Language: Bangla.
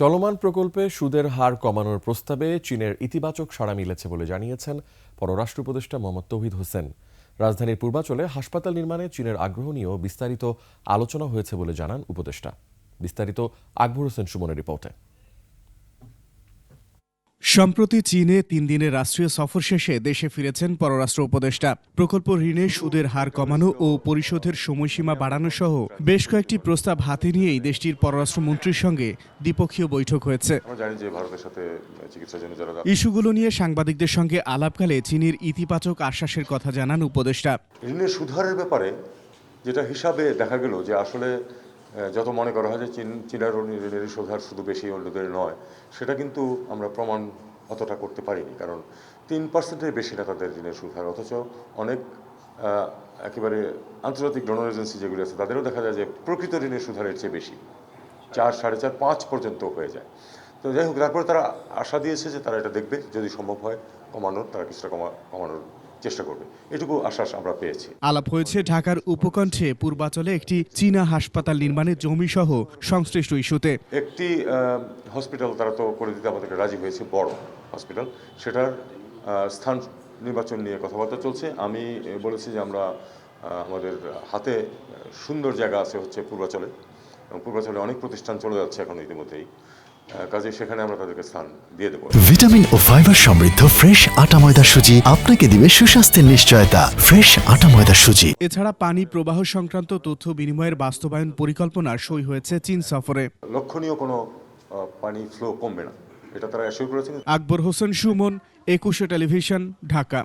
চলমান প্রকল্পে সুদের হার কমানোর প্রস্তাবে চীনের ইতিবাচক সাড়া মিলেছে বলে জানিয়েছেন পররাষ্ট্র উপদেষ্টা মোহাম্মদ তৌহিদ হোসেন। রাজধানীর পূর্বাঞ্চলে হাসপাতাল নির্মাণে চীনের আগ্রহ নিয়েও বিস্তারিত আলোচনা হয়েছে বলে জানান উপদেষ্টা। বিস্তারিত আকবর হোসেন সুমনের রিপোর্টে। সম্প্রতি চীনে ৩ দিনের রাষ্ট্রীয় সফর শেষে দেশে ফিরেছেন পররাষ্ট্র উপদেষ্টা। প্রকল্প ঋণে সুদের হার কমানো ও পরিশোধের সময়সীমা বাড়ানো সহ বেশ কয়েকটি প্রস্তাব হাতে নিয়েই দেশটির পররাষ্ট্রমন্ত্রীর সঙ্গে দ্বিপক্ষীয় বৈঠক হয়েছে। ইস্যুগুলো নিয়ে সাংবাদিকদের সঙ্গে আলাপকালে চীনের ইতিবাচক আশ্বাসের কথা জানান উপদেষ্টা। ঋণের সুধারের ব্যাপারে যেটা হিসাবে দেখা গেল যে আসলে যত মনে করা হয় যে চীনের ঋণের সুধার শুধু বেশি অন্যদের নয়, সেটা কিন্তু আমরা প্রমাণ অতটা করতে পারিনি। কারণ 3%-এর বেশি না তাদের ঋণের সুধার, অথচ অনেক একেবারে আন্তর্জাতিক ডোনর এজেন্সি যেগুলো আছে তাদেরও দেখা যায় যে প্রকৃত ঋণের সুধারের চেয়ে বেশি, 4, 4.5, 5 পর্যন্ত হয়ে যায়। তো যাই হোক, তারপরে তারা আশা দিয়েছে যে তারা এটা দেখবে, যদি সম্ভব হয় কমানোর, তারা কিছুটা কমানোর চেষ্টা করবে, এটুকু আশ্বাস আমরা পেয়েছি। আলাপ হয়েছে ঢাকার উপকণ্ঠে পূর্বাঞ্চলে একটি চীনা হাসপাতাল নির্মাণের জমি সহ সংশ্লিষ্ট ইস্যুতে। একটি হসপিটাল তারা তো করে দিতে আমাদেরকে রাজি হয়েছে, বড় হসপিটাল, সেটার স্থান নির্বাচন নিয়ে কথাবার্তা চলছে। আমি বলেছি যে আমরা আমাদের হাতে সুন্দর জায়গা আছে হচ্ছে পূর্বাঞ্চলে, এবং পূর্বাঞ্চলে অনেক প্রতিষ্ঠান চলে যাচ্ছে এখন ইতিমধ্যেই, কাজে সেখানে আমরা তাদেরকে স্থান দিয়ে দেবো। ভিটামিন ও ফাইবার সমৃদ্ধ ফ্রেশ আটা ময়দা সুজি আপনাকে দিবে সুস্বাস্থ্যের নিশ্চয়তা। ফ্রেশ আটা ময়দা সুজি। এছাড়া পানি প্রবাহ সংক্রান্ত তথ্য বিনিময়ের বাস্তবায়ন পরিকল্পনার সই হয়েছে চীন সফরে। লক্ষণীয় কোনো পানি ফ্লো কমবে না, এটা তারা অ্যাসিওর করেছেন। আকবর হোসেন সুমন, 21 টেলিভিশন, ঢাকা।